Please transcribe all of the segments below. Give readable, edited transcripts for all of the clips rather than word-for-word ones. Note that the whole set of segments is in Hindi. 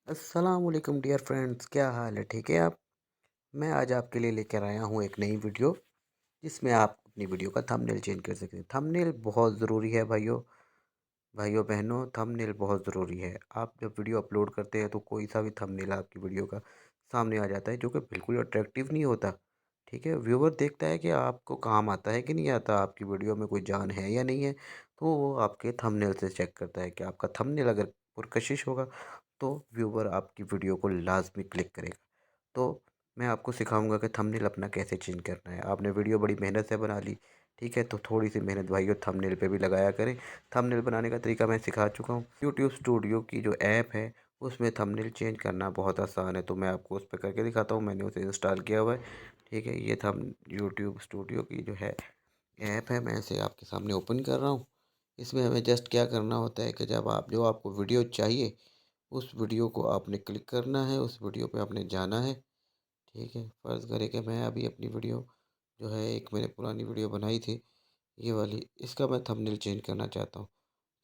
अस्सलामुअलैकुम डियर फ्रेंड्स, क्या हाल है? ठीक है आप? मैं आज आपके लिए लेकर आया हूँ एक नई वीडियो, जिसमें आप अपनी वीडियो का थंबनेल चेंज कर सकते हैं। थंबनेल बहुत ज़रूरी है भाइयों, भाइयों बहनों, थंबनेल बहुत ज़रूरी है। आप जब वीडियो अपलोड करते हैं तो कोई सा भी थंबनेल आपकी वीडियो का सामने आ जाता है, जो कि बिल्कुल अट्रैक्टिव नहीं होता। ठीक है, व्यूअर देखता है कि आपको काम आता है कि नहीं आता, आपकी वीडियो में कोई जान है या नहीं है। तो वो आपके थंबनेल से चेक करता है कि आपका थंबनेल अगर पुरकशिश होगा तो व्यूवर आपकी वीडियो को लाजमी क्लिक करेगा। तो मैं आपको सिखाऊंगा कि थंबनेल अपना कैसे चेंज करना है। आपने वीडियो बड़ी मेहनत से बना ली, ठीक है, तो थोड़ी सी मेहनत भाइयों थंबनेल पे भी लगाया करें। थंबनेल बनाने का तरीका मैं सिखा चुका हूँ। यूट्यूब स्टूडियो की जो ऐप है उसमें थंबनेल चेंज करना बहुत आसान है, तो मैं आपको उस पर करके दिखाता हूँ। मैंने उसे इंस्टॉल किया हुआ है। ठीक है, ये थम यूट्यूब स्टूडियो की जो है ऐप है, मैं इसे आपके सामने ओपन कर रहा हूँ। इसमें हमें जस्ट क्या करना होता है कि जब आप जो आपको वीडियो चाहिए उस वीडियो को आपने क्लिक करना है, उस वीडियो पे आपने जाना है। ठीक है, फ़र्ज़ करें कि मैं अभी अपनी वीडियो जो है, एक मैंने पुरानी वीडियो बनाई थी, ये वाली, इसका मैं थंबनेल चेंज करना चाहता हूँ।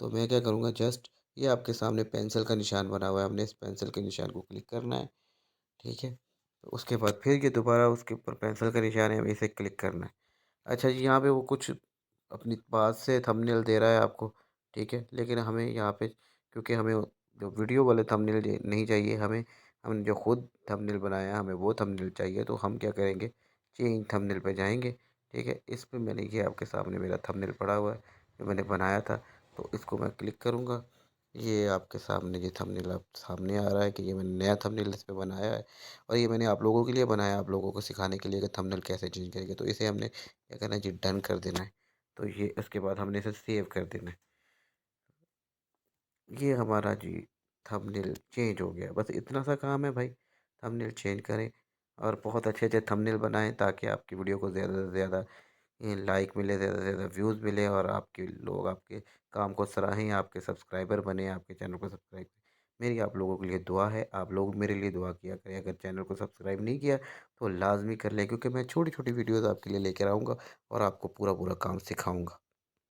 तो मैं क्या करूँगा, जस्ट ये आपके सामने पेंसिल का निशान बना हुआ है, हमने इस पेंसिल के निशान को क्लिक करना है। ठीक है, तो उसके बाद फिर ये दोबारा उसके ऊपर पेंसिल का निशान है, हमें इसे क्लिक करना है। अच्छा जी, यहाँ पे वो कुछ अपनी बात से थंबनेल दे रहा है आपको, ठीक है? लेकिन हमें यहाँ पे, क्योंकि हमें जो वीडियो वाले थंबनेल नहीं चाहिए हमें, हमने जो खुद थंबनेल बनाया है हमें वो थंबनेल चाहिए। तो हम क्या करेंगे, चेंज थंबनेल पे जाएंगे। ठीक है, इस पे मैंने ये आपके सामने मेरा थंबनेल पड़ा हुआ है जो मैंने बनाया था, तो इसको मैं क्लिक करूँगा। ये आपके सामने ये थंबनेल आप सामने आ रहा है कि ये मैंने नया थंबनेल इस पे बनाया है, और ये मैंने आप लोगों के लिए बनाया है, आप लोगों को सिखाने के लिए कि थंबनेल कैसे चेंज करेंगे। तो इसे हमने क्या करना है जी, डन कर देना है। तो ये उसके बाद हमने इसे सेव कर देना है। ये हमारा जी थंबनेल चेंज हो गया। बस इतना सा काम है भाई, थंबनेल चेंज करें और बहुत अच्छे अच्छे थंबनेल बनाएं, ताकि आपकी वीडियो को ज़्यादा से ज़्यादा लाइक मिले, ज़्यादा से ज़्यादा व्यूज़ मिले, और आपके लोग आपके काम को सराहें, आपके सब्सक्राइबर बने, आपके चैनल को सब्सक्राइब करें। मेरी आप लोगों के लिए दुआ है, आप लोग मेरे लिए दुआ किया करें। अगर चैनल को सब्सक्राइब नहीं किया तो लाजमी कर लें, क्योंकि मैं छोटी छोटी वीडियोज़ आपके लिए लेकर आऊँगा और आपको पूरा पूरा काम सिखाऊँगा।